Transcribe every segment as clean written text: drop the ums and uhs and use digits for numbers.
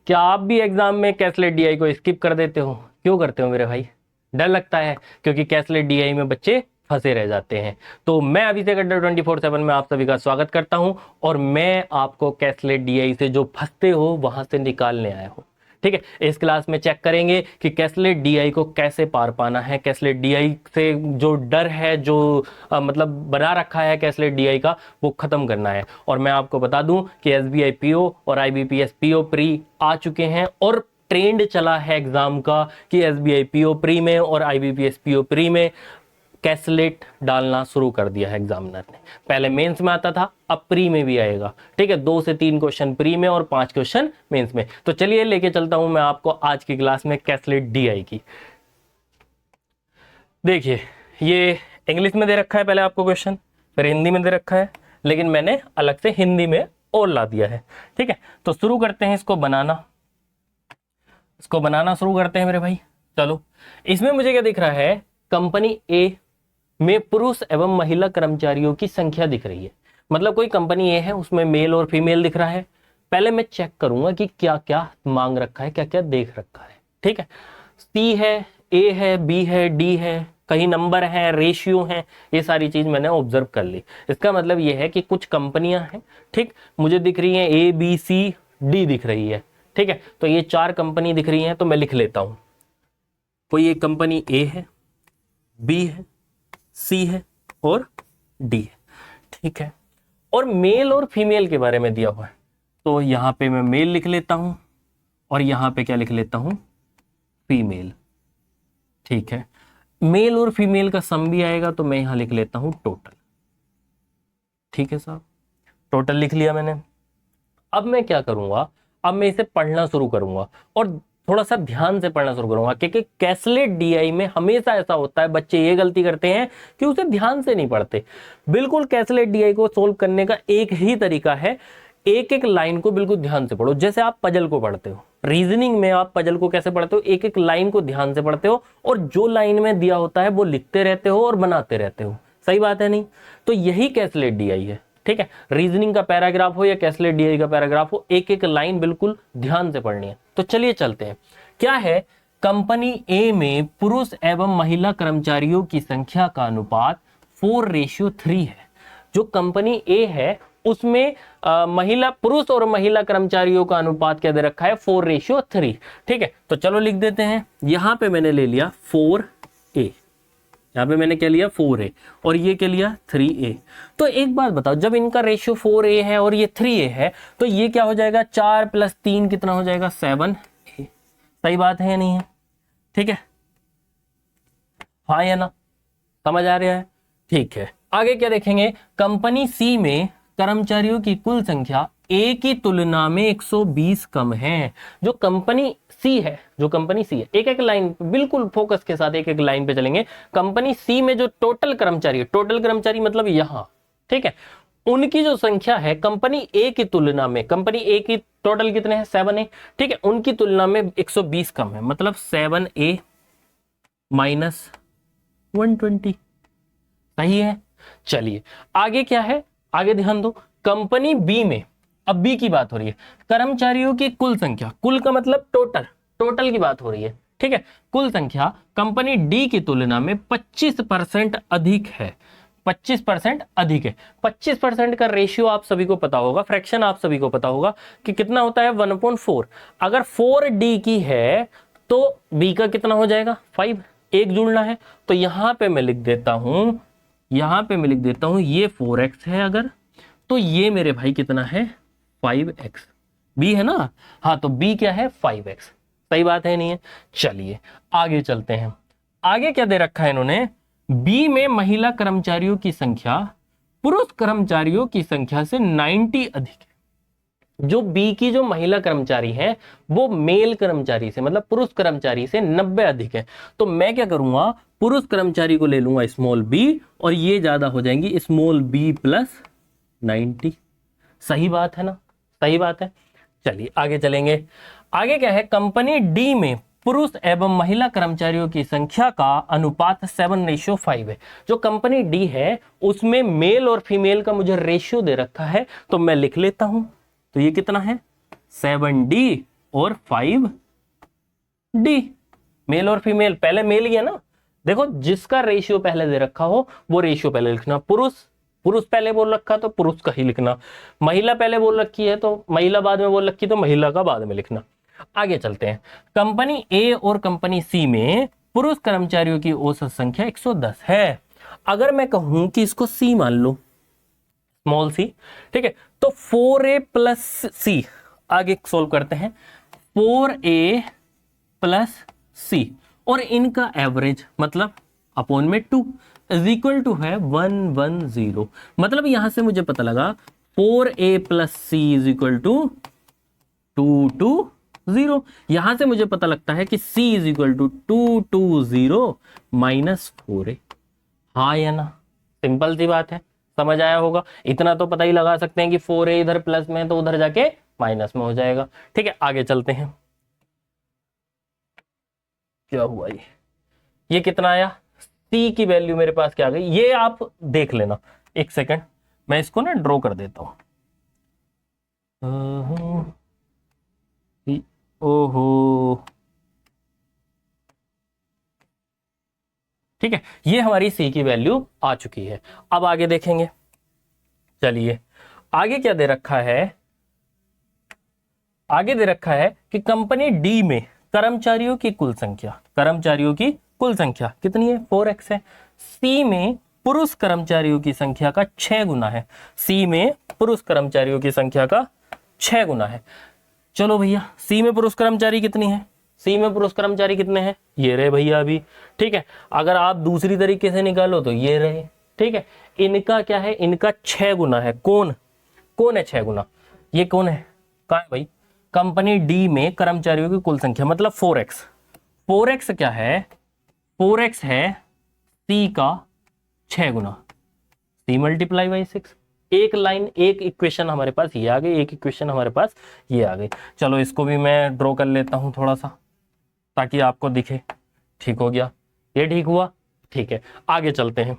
क्या आप भी एग्जाम में कैसलेट डीआई को स्किप कर देते हो? क्यों करते हो मेरे भाई? डर लगता है? क्योंकि कैसलेट डीआई में बच्चे फंसे रह जाते हैं। तो मैं अभिषेक अड्डा 24/7 में आप सभी का स्वागत करता हूं और मैं आपको कैसलेट डीआई से जो फंसते हो वहां से निकालने आया हूं। ठीक है, इस क्लास में चेक करेंगे कि कैसलेट डीआई को कैसे पार पाना है, कैसलेट डीआई से जो डर है, जो मतलब बना रखा है कैसलेट डीआई का, वो खत्म करना है। और मैं आपको बता दूं कि एसबीआई पीओ और आईबीपीएस पीओ प्री आ चुके हैं और ट्रेंड चला है एग्जाम का कि एसबीआई पीओ प्री में और आईबीपीएस पीओ प्री में कैसलेट डालना शुरू कर दिया है एग्जामिनर ने। पहले मेंस में आता था, अब प्री में भी आएगा। ठीक है, 2 से 3 क्वेश्चन प्री में और 5 क्वेश्चन मेंस में। तो चलिए लेके चलता हूं मैं आपको आज की क्लास में कैसलेट डीआई की। देखिए, ये इंग्लिश में दे रखा है पहले आपको क्वेश्चन, फिर हिंदी में दे रखा है, लेकिन मैंने अलग से हिंदी में और ला दिया है। ठीक है, तो शुरू करते हैं इसको बनाना शुरू करते हैं मेरे भाई। चलो, इसमें मुझे क्या दिख रहा है, कंपनी ए में पुरुष एवं महिला कर्मचारियों की संख्या दिख रही है। मतलब कोई कंपनी ए है, उसमें मेल और फीमेल दिख रहा है। पहले मैं चेक करूंगा कि क्या क्या मांग रखा है, क्या क्या देख रखा है। ठीक है, सी है, ए है, बी है, डी है, कहीं नंबर है, रेशियो है, ये सारी चीज मैंने ऑब्जर्व कर ली। इसका मतलब ये है कि कुछ कंपनियां हैं, ठीक, मुझे दिख रही हैं, ए बी सी डी दिख रही है। ठीक है, तो ये 4 कंपनी दिख रही हैं, तो मैं लिख लेता हूं। कोई एक कंपनी ए है, बी है, सी है और डी है। ठीक है, और मेल और फीमेल के बारे में दिया हुआ है, तो यहां पे मैं मेल लिख लेता हूं और यहां पे क्या लिख लेता हूं, फीमेल। ठीक है, मेल और फीमेल का सम भी आएगा, तो मैं यहां लिख लेता हूं टोटल। ठीक है साहब, टोटल लिख लिया मैंने। अब मैं क्या करूंगा, अब मैं इसे पढ़ना शुरू करूंगा और थोड़ा सा ध्यान से पढ़ना शुरू करूंगा, क्योंकि कैसलेट डीआई में हमेशा ऐसा होता है, बच्चे ये गलती करते हैं कि उसे ध्यान से नहीं पढ़ते। बिल्कुल कैसलेट डीआई को सोल्व करने का एक ही तरीका है, एक एक लाइन को बिल्कुल ध्यान से पढ़ो, जैसे आप पजल को पढ़ते हो। रीजनिंग में आप पजल को कैसे पढ़ते हो, एक एक लाइन को ध्यान से पढ़ते हो और जो लाइन में दिया होता है वो लिखते रहते हो और बनाते रहते हो। सही बात है नहीं? तो यही कैसलेट डीआई है। ठीक है, रीजनिंग का पैराग्राफ हो या कैसलेट डीआई का पैराग्राफ हो, एक एक लाइन बिल्कुल ध्यान से पढ़नी है। तो चलिए चलते हैं। क्या है, कंपनी ए में पुरुष एवं महिला कर्मचारियों की संख्या का अनुपात 4:3 है। जो कंपनी ए है उसमें महिला, पुरुष और महिला कर्मचारियों का अनुपात क्या दे रखा है, 4:3। ठीक है, तो चलो लिख देते हैं। यहां पे मैंने ले लिया 4A, यहाँ पे मैंने क्या लिया 4A और ये क्या लिया 3A। तो एक बात बताओ, जब इनका रेशियो 4A है और ये 3A है, तो ये क्या हो जाएगा, 4 + 3 कितना हो जाएगा, 7A। सही बात है या नहीं है? ठीक है, हाँ या ना, समझ आ रहा है? ठीक है, आगे क्या देखेंगे, कंपनी सी में कर्मचारियों की कुल संख्या ए की तुलना में 120 कम है। जो कंपनी सी है, एक एक लाइन बिल्कुल फोकस के साथ एक एक लाइन पे चलेंगे। कंपनी सी में जो टोटल कर्मचारी है, टोटल कर्मचारी मतलब यहां, ठीक है, उनकी जो संख्या है कंपनी ए की तुलना में, कंपनी ए की टोटल कितने हैं, 7A। ठीक है, उनकी तुलना में 120 कम है, मतलब 7A - 120। सही है। चलिए आगे क्या है, आगे ध्यान दो। कंपनी बी में, अब बी की बात हो रही है, कर्मचारियों की कुल संख्या, कुल का मतलब टोटल की बात हो रही है। ठीक है, कुल संख्या कंपनी डी की तुलना में 25% अधिक है। 25% अधिक है। 25% का रेशियो आप सभी को पता होगा, फ्रैक्शन आप सभी को पता होगा कि कितना होता है, 1/4। अगर 4D की है तो बी का कितना हो जाएगा, 5। एक जुड़ना है, तो यहां पे मैं लिख देता हूं, ये 4x है अगर, तो ये मेरे भाई कितना है, 5x। बी है ना, हाँ, तो बी क्या है, 5x। सही बात है नहीं है? चलिए आगे चलते हैं। आगे क्या दे रखा है इन्होंने, बी में महिला कर्मचारियों की संख्या पुरुष कर्मचारियों की संख्या से 90 अधिक है। जो बी की जो महिला कर्मचारी है वो मेल कर्मचारी से, मतलब पुरुष कर्मचारी से 90 अधिक है। तो मैं क्या करूंगा, पुरुष कर्मचारी को ले लूंगा स्मॉल बी और ये ज्यादा हो जाएंगी स्मॉल बी + 90। सही बात है ना, सही बात है। चलिए आगे चलेंगे। आगे क्या है, कंपनी डी में पुरुष एवं महिला कर्मचारियों की संख्या का अनुपात 7:5 है। जो कंपनी डी है उसमें मेल और फीमेल का मुझे रेशियो दे रखा है, तो मैं लिख लेता हूं। तो ये कितना है, 7D और 5D। मेल और फीमेल, पहले मेल ही है ना, देखो जिसका रेशियो पहले दे रखा हो वो रेशियो पहले लिखना। पुरुष पुरुष पहले बोल रखा तो पुरुष का ही लिखना, महिला पहले बोल रखी है तो महिला बाद में बोल रखी तो महिला का बाद में लिखना। आगे चलते हैं। कंपनी ए और कंपनी सी में पुरुष कर्मचारियों की औसत संख्या 110 है। अगर मैं कहूं कि इसको सी मान लो, स्मॉल सी, ठीक है, तो 4A प्लस सी, आगे सोल्व करते हैं। 4A प्लस सी और इनका एवरेज मतलब अपॉन में 2 इज इक्वल टू है 110। मतलब यहां से मुझे पता लगा 4A plus C is equal to 220। यहां से मुझे पता लगता है कि C is equal to 220 minus 4A। हाँ या ना, सिंपल सी बात है, समझ आया होगा। इतना तो पता ही लगा सकते हैं कि 4A इधर प्लस में है तो उधर जाके माइनस में हो जाएगा। ठीक है, आगे चलते हैं। क्या हुआ ये कितना आया? C की वैल्यू मेरे पास क्या आ गई ये आप देख लेना। एक सेकंड, मैं इसको ना ड्रॉ कर देता हूं। ओहो, ठीक है, ये हमारी C की वैल्यू आ चुकी है। अब आगे देखेंगे। चलिए आगे क्या दे रखा है? आगे दे रखा है कि कंपनी डी में कर्मचारियों की कुल संख्या, कर्मचारियों की कुल संख्या कितनी है? 4x है। सी में पुरुष कर्मचारियों की संख्या का 6 गुना है। सी में पुरुष कर्मचारियों की संख्या का 6 गुना है। चलो भैया, सी में पुरुष कर्मचारी कितनी है? सी में पुरुष कर्मचारी कितने हैं? ये रहे भैया अभी। ठीक है, अगर आप दूसरी तरीके से निकालो तो ये रहे। ठीक है, इनका क्या है? इनका 6 गुना है। कौन कौन है 6 गुना? ये कौन है? कहाँ है भाई? कंपनी डी में कर्मचारियों की कुल संख्या मतलब 4x। 4x क्या है? 4x है सी का 6 गुना। C multiply by 6। एक लाइन, एक इक्वेशन हमारे पास ये आ गई, एक इक्वेशन हमारे पास ये आ गई। चलो इसको भी मैं ड्रॉ कर लेता हूं थोड़ा सा ताकि आपको दिखे। ठीक हो गया, ये ठीक हुआ। ठीक है, आगे चलते हैं,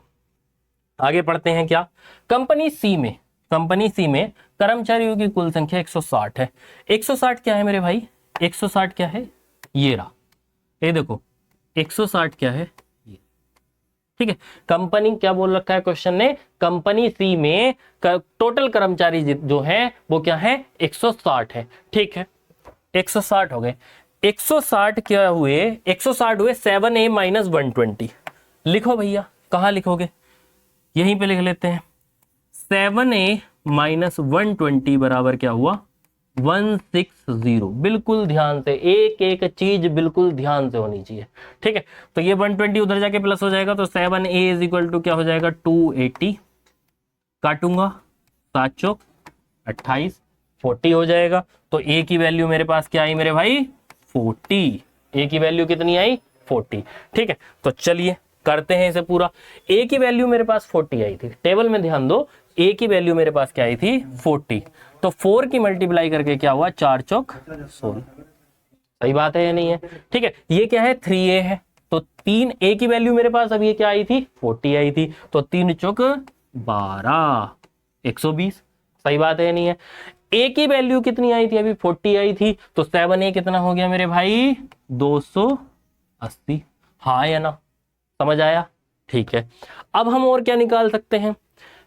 आगे पढ़ते हैं। क्या? कंपनी सी में, कंपनी सी में कर्मचारियों की कुल संख्या 160 है। 160 क्या है मेरे भाई? 160 क्या है? ये रहा, ये देखो 160 क्या है? ये। ठीक है, कंपनी क्या बोल रखा है क्वेश्चन ने? कंपनी सी में टोटल कर्मचारी जो है वो क्या है? 160 है। ठीक है, 160 हो गए। 160 क्या हुए? 160 हुए 7A माइनस 120। लिखो भैया, कहां लिखोगे? यहीं पे लिख लेते हैं। 7A माइनस 120 बराबर क्या हुआ? 160। बिल्कुल ध्यान से, एक एक चीज बिल्कुल ध्यान से होनी चाहिए। ठीक है, तो ये 120 उधर जाके प्लस हो जाएगा तो 7A इज इक्वल टू क्या हो जाएगा? 280। काटूंगा 7 चौक 28, 40 हो जाएगा। तो A की वैल्यू मेरे पास क्या आई मेरे भाई? 40। A की वैल्यू कितनी आई? 40। ठीक है, तो चलिए करते हैं इसे पूरा। A की वैल्यू मेरे पास 40 आई थी। टेबल में ध्यान दो, A की वैल्यू मेरे पास क्या आई थी? 40। तो 4 की मल्टीप्लाई करके क्या हुआ? 4 चौक 16। सही बात है या नहीं है? ठीक है, ये क्या है? 3A है। तो 3A की वैल्यू मेरे पास अभी क्या आई थी? 40 आई थी। तो 3 चौक 12, 120। सही बात है या नहीं है? A की वैल्यू कितनी आई थी? अभी 40 आई थी। तो 7A कितना हो गया मेरे भाई? 280। हाँ या ना? समझ आया? ठीक है, अब हम और क्या निकाल सकते हैं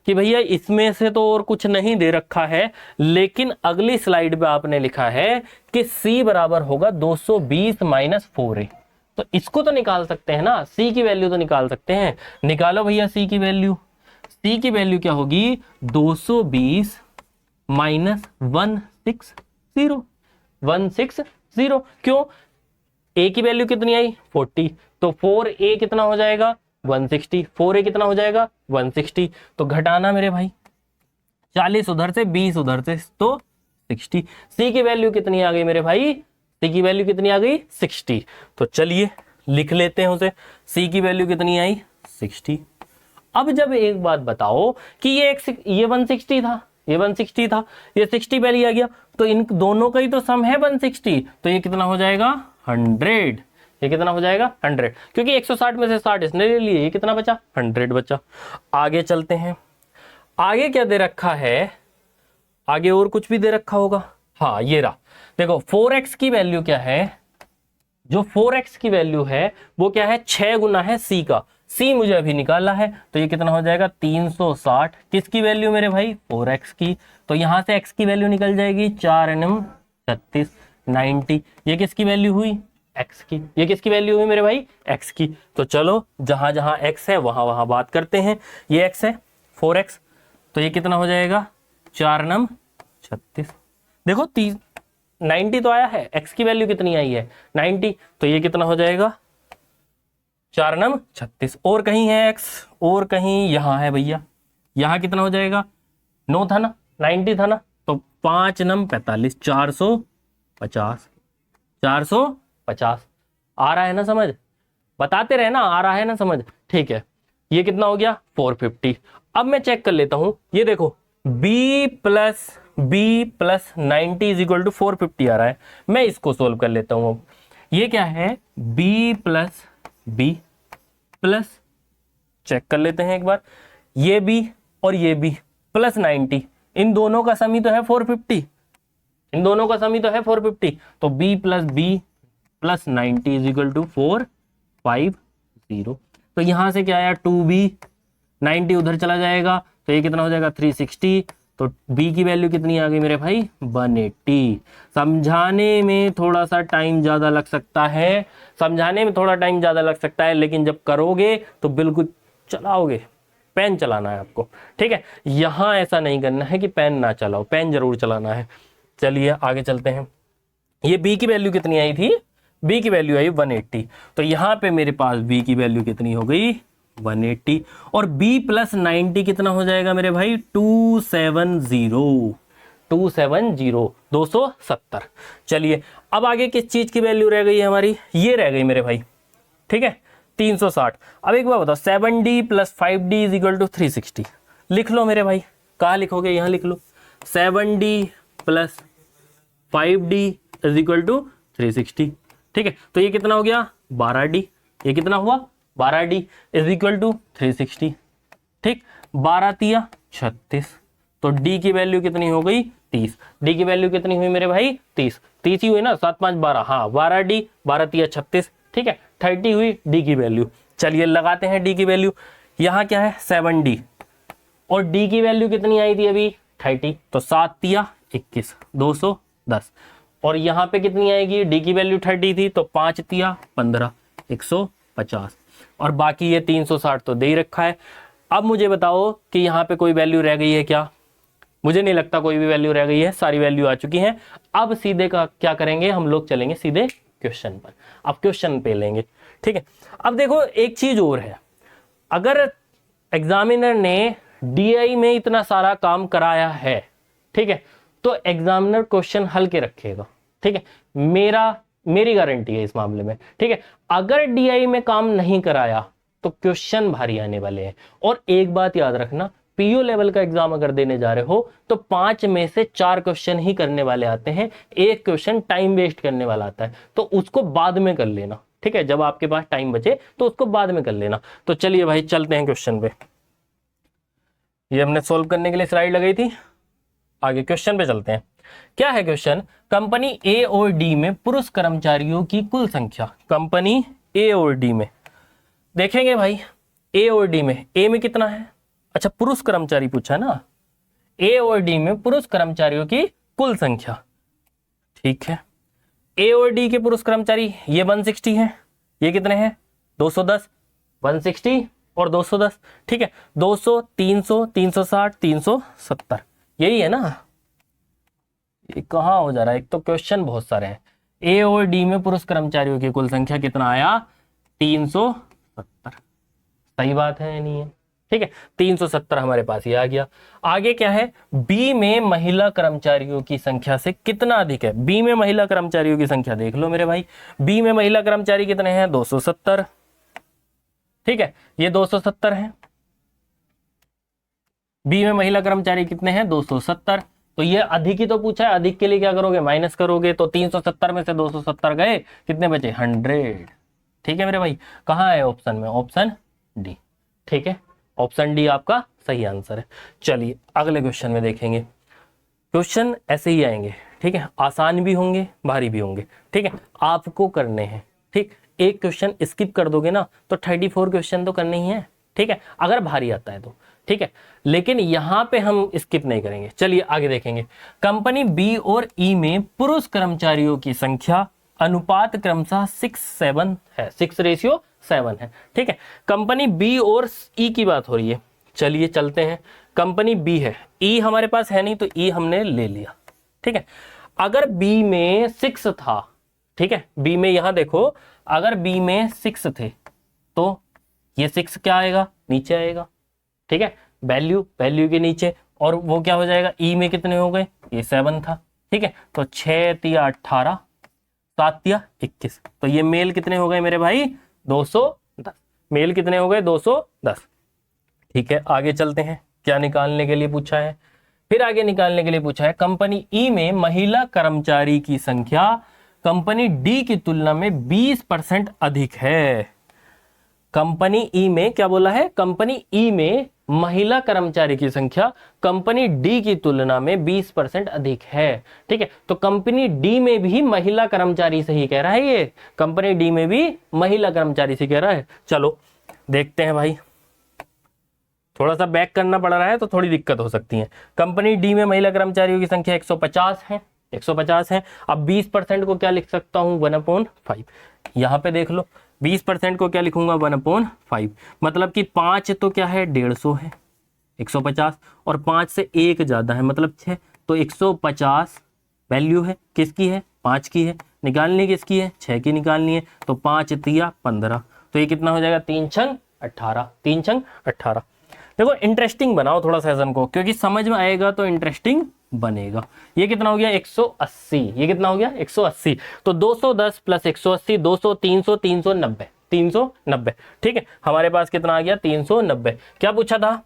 कि भैया इसमें से तो और कुछ नहीं दे रखा है, लेकिन अगली स्लाइड पे आपने लिखा है कि C बराबर होगा 220 माइनस 4A। तो इसको तो निकाल सकते हैं ना, C की वैल्यू तो निकाल सकते हैं। निकालो भैया C की वैल्यू। C की वैल्यू क्या होगी? 220 माइनस 160। 160 क्यों? A की वैल्यू कितनी आई? 40। तो 4A कितना हो जाएगा? 160। 4A कितना हो जाएगा? 160। तो घटाना मेरे भाई, 40 उधर से 20 उधर से तो 60। C की वैल्यू कितनी आ गई मेरे भाई? C की वैल्यू कितनी आ गई? 60। तो चलिए लिख लेते हैं उसे। C की वैल्यू कितनी आई? 60। अब जब एक बात बताओ कि ये 160 था, ये 160 था, ये 60 पहले आ गया, तो इन दोनों का ही तो सम है 160। तो ये कितना हो जाएगा? 100। ये कितना हो जाएगा? 100, क्योंकि 160 में से 60 इसने ले लिए। ये कितना बचा? 100 बचा। आगे चलते हैं। आगे क्या दे रखा है? आगे और कुछ भी दे रखा होगा। हाँ ये रहा, देखो 4x की वैल्यू क्या है, जो 4x की वैल्यू है वो क्या है, 6 गुना है c का, c मुझे अभी निकालना है, तो ये कितना हो जाएगा 360, किसकी वैल्यू मेरे भाई 4x की, तो यहां से x की वैल्यू निकल जाएगी 4 nm 36 90, ये किसकी वैल्यू हुई x की, ये किसकी वैल्यू हुई मेरे भाई x की। तो चलो जहां जहां x है वहां वहां बात करते हैं, ये x है 4x, तो ये कितना हो जाएगा 4 nm 36, देखो 90 तो आया है, x की वैल्यू कितनी आई है 90, तो ये कितना हो जाएगा 4 नम 36, और कहीं है x, और कहीं यहाँ है भैया, यहाँ कितना हो जाएगा 9 था ना, 90 था ना, तो 5 नम 45, 450, 450 आ रहा है ना समझ, बताते रहे ना, आ रहा है ना समझ, ठीक है। ये कितना हो गया 450। अब मैं चेक कर लेता हूं, ये देखो b plus 90 is equal to 450 आ रहा है, मैं इसको सोल्व कर लेता हूं। अब ये क्या है b प्लस चेक कर लेते हैं एक बार, ये b और ये b प्लस 90, इन दोनों का सम ही तो है 450, इन दोनों का सम ही तो है 450, तो b plus 90 is equal to 450, तो यहां से क्या आया 2b, 90 उधर चला जाएगा, तो ये कितना हो जाएगा 360, तो b की वैल्यू कितनी आ गई मेरे भाई 180। समझाने में थोड़ा सा टाइम ज्यादा लग सकता है, समझाने में थोड़ा टाइम ज्यादा लग सकता है, लेकिन जब करोगे तो बिल्कुल चलाओगे, पेन चलाना है आपको, ठीक है। यहां ऐसा नहीं करना है कि पेन ना चलाओ, पेन जरूर चलाना है। चलिए आगे चलते हैं, ये b की वैल्यू कितनी आई थी, b की वैल्यू आई 180, तो यहां पे मेरे पास b की वैल्यू कितनी हो गई 180, और b प्लस 90 कितना हो जाएगा मेरे भाई 270, 270। चलिए अब आगे किस चीज की वैल्यू रह गई है हमारी, ये रह गई मेरे भाई, ठीक है 360। अब एक बार बताओ 7d plus 5d is equal to 360, लिख लो मेरे भाई, कहाँ लिखोगे यहाँ लिख लो, 7d plus 5d is equal to 360, ठीक है। तो ये कितना हो गया 12d, ये कितना हुआ 12d इज इक्वल टू 360, ठीक, 12 तिया 36, तो d की वैल्यू कितनी हो गई 30, d की वैल्यू कितनी हुई मेरे भाई 30, 30 ही हुई ना, 7 5 12, हाँ 12d, 12 तिया 36, ठीक है 30 हुई d की वैल्यू। चलिए लगाते हैं d की वैल्यू, यहाँ क्या है 7d, और d की वैल्यू कितनी आई थी अभी 30, तो 7 तिया 21, 210, और यहाँ पे कितनी आएगी, d की वैल्यू 30 थी, तो 5 तिया 15, 150, और बाकी ये 360 तो दे ही रखा है। अब मुझे बताओ कि यहाँ पे कोई वैल्यू रह गई है क्या, मुझे नहीं लगता कोई भी वैल्यू रह गई है, सारी वैल्यू आ चुकी है। अब सीधे का क्या करेंगे, हम लोग चलेंगे सीधे क्वेश्चन पर, अब क्वेश्चन पे लेंगे, ठीक है। अब देखो एक चीज और है, अगर एग्जामिनर ने DI में इतना सारा काम कराया है, ठीक है, तो एग्जामिनर क्वेश्चन हल के रखेगा, ठीक है, मेरी गारंटी है इस मामले में, ठीक है। अगर DI में काम नहीं कराया तो क्वेश्चन भारी आने वाले हैं। और एक बात याद रखना, PO लेवल का एग्जाम अगर देने जा रहे हो तो 5 में से 4 क्वेश्चन ही करने वाले आते हैं, एक क्वेश्चन टाइम वेस्ट करने वाला आता है, तो उसको बाद में कर लेना, ठीक है, जब आपके पास टाइम बचे तो उसको बाद में कर लेना। तो चलिए भाई चलते हैं क्वेश्चन पे, ये हमने सोल्व करने के लिए स्लाइड लगाई थी, आगे क्वेश्चन पे चलते हैं। क्या है क्वेश्चन, कंपनी ए और डी में पुरुष कर्मचारियों की कुल संख्या, कंपनी ए और डी में देखेंगे भाई, ए और डी में, ए में कितना है, अच्छा पुरुष कर्मचारी पूछा है ना, ए और डी में पुरुष कर्मचारियों की कुल संख्या, ठीक है। ए और डी के पुरुष कर्मचारी ये 160 है, ये कितने हैं 210, 160 और 210, ठीक है, 200 300 360 370, यही है ना, ये कहाँ हो जा रहा है, एक तो क्वेश्चन बहुत सारे हैं। ए और डी में पुरुष कर्मचारियों की कुल संख्या कितना आया 370, सही बात है नहीं है, ठीक है 370 हमारे पास ये आ गया। आगे क्या है, बी में महिला कर्मचारियों की संख्या से कितना अधिक है, बी में महिला कर्मचारियों की संख्या देख लो मेरे भाई, बी में महिला कर्मचारी कितने हैं 270, ठीक है, ये 270 है, बी में महिला कर्मचारी कितने हैं 270, तो ये अधिक ही तो पूछा है, अधिक के लिए क्या करोगे माइनस करोगे, तो 370 में से 270 गए, कितने बचे 100, ठीक है मेरे भाई, कहाँ है ऑप्शन में, ऑप्शन डी, ठीक है, ऑप्शन डी आपका सही आंसर है। चलिए अगले क्वेश्चन में देखेंगे, क्वेश्चन ऐसे ही आएंगे, ठीक है, आसान भी होंगे भारी भी होंगे, ठीक है, आपको करने हैं। ठीक, एक क्वेश्चन स्किप कर दोगे ना तो 34 क्वेश्चन तो करने ही है, ठीक है, अगर भारी आता है तो, ठीक है, लेकिन यहां पे हम स्किप नहीं करेंगे। चलिए आगे देखेंगे। कंपनी बी और ई में पुरुष कर्मचारियों की संख्या अनुपात क्रमशः 6:7 है, 6:7 है, ठीक है। कंपनी बी और ई की बात हो रही है। चलिए चलते हैं, कंपनी बी है, ई हमारे पास है नहीं तो ई हमने ले लिया, ठीक है। अगर बी में 6 था, ठीक है, बी में यहां देखो, अगर बी में 6 थे तो ये 6 क्या आएगा, नीचे आएगा, ठीक है, वैल्यू के नीचे, और वो क्या हो जाएगा, ई में कितने हो गए, ये 7 था, ठीक है, तो 6 तिया 18, 7 तिया 21, तो ये मेल कितने हो गए मेरे भाई, 210, मेल कितने हो गए, 210, ठीक है। आगे चलते हैं, क्या निकालने के लिए पूछा है, फिर आगे निकालने के लिए पूछा है, कंपनी ई में महिला कर्मचारी की संख्या कंपनी डी की तुलना में 20% अधिक है। कंपनी ई में क्या बोला है, कंपनी ई में महिला कर्मचारी की संख्या कंपनी डी की तुलना में 20% अधिक है, ठीक है। तो कंपनी डी में भी महिला कर्मचारी से ही कह रहा है, ये कंपनी डी में भी महिला कर्मचारी से कह रहा है। चलो देखते हैं भाई, थोड़ा सा बैक करना पड़ रहा है तो थोड़ी दिक्कत हो सकती है। कंपनी डी में महिला कर्मचारियों की संख्या 150 है, 150 है। अब 20% को क्या लिख सकता हूं, 1/5। यहां पे देख लो, 20% को क्या लिखूंगा, 1/5, मतलब कि 5 तो क्या है, 150 है, 150, और 5 से 1 ज्यादा है मतलब 6, तो 150 वैल्यू है, किसकी है, 5 की है, निकालनी किसकी है, 6 की निकालनी है, तो 5 तिया 15, तो ये कितना हो जाएगा, 3 छंग 18, 3 छंग 18। देखो इंटरेस्टिंग बनाओ थोड़ा सेशन को, क्योंकि समझ में आएगा तो इंटरेस्टिंग बनेगा। ये कितना हो गया, 180, ये कितना हो गया, 180, तो 210 प्लस 180, 200, 300, 390, 390, ठीक है। हमारे पास कितना आ गया, 390। क्या पूछा था,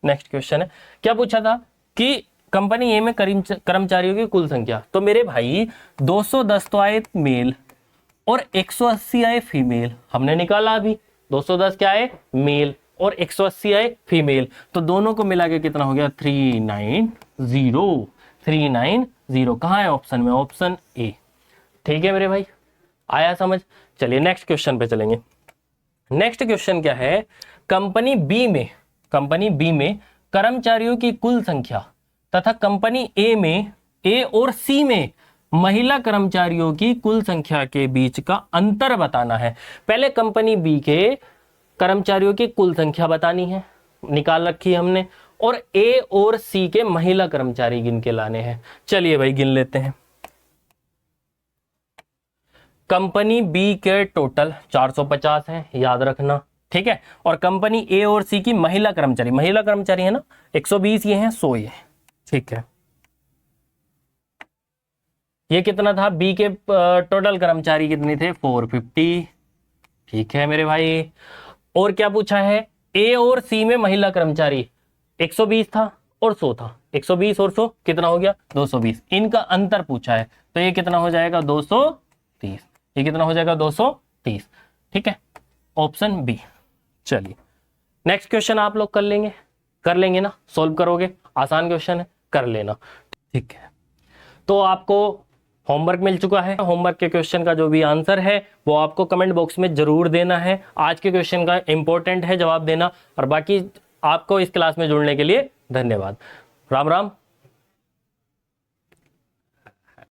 नेक्स्ट क्वेश्चन है, क्या पूछा था कि कंपनी ए में कर्मचारियों की कुल संख्या, तो मेरे भाई 210 तो आए मेल और 180 आए फीमेल, हमने निकाला अभी, 210 क्या आए मेल और 180 आए फीमेल, तो दोनों को मिला के कितना हो गया, 390, 390। कहाँ है ऑप्शन में, ऑप्शन ए, ठीक है मेरे भाई, आया समझ। चलिए नेक्स्ट क्वेश्चन पे चलेंगे। नेक्स्ट क्वेश्चन क्या है, कंपनी बी में कर्मचारियों की कुल संख्या तथा कंपनी ए और सी में महिला कर्मचारियों की कुल संख्या के बीच का अंतर बताना है। पहले कंपनी बी के कर्मचारियों की कुल संख्या बतानी है, निकाल रखी है हमने, और ए और सी के महिला कर्मचारी गिन के लाने हैं। चलिए भाई गिन लेते हैं। कंपनी बी के टोटल 450 हैं, याद रखना, ठीक है, और कंपनी ए और सी की महिला कर्मचारी है ना, 120 ये हैं, 100 ये, ठीक है। ये कितना था, बी के टोटल कर्मचारी कितने थे, 450, ठीक है मेरे भाई। और क्या पूछा है, ए और सी में महिला कर्मचारी 120 था और 100 था, 120 और 100 कितना हो गया, 220, इनका अंतर पूछा है, तो ये कितना हो जाएगा, 230, ये कितना हो जाएगा, 230, ठीक है, ऑप्शन बी। चलिए नेक्स्ट क्वेश्चन आप लोग कर लेंगे ना, सॉल्व करोगे, आसान क्वेश्चन है, कर लेना, ठीक है। तो आपको होमवर्क मिल चुका है, होमवर्क के क्वेश्चन का जो भी आंसर है वो आपको कमेंट बॉक्स में जरूर देना है। आज के क्वेश्चन का इंपॉर्टेंट है जवाब देना, और बाकी आपको इस क्लास में जुड़ने के लिए धन्यवाद। राम राम।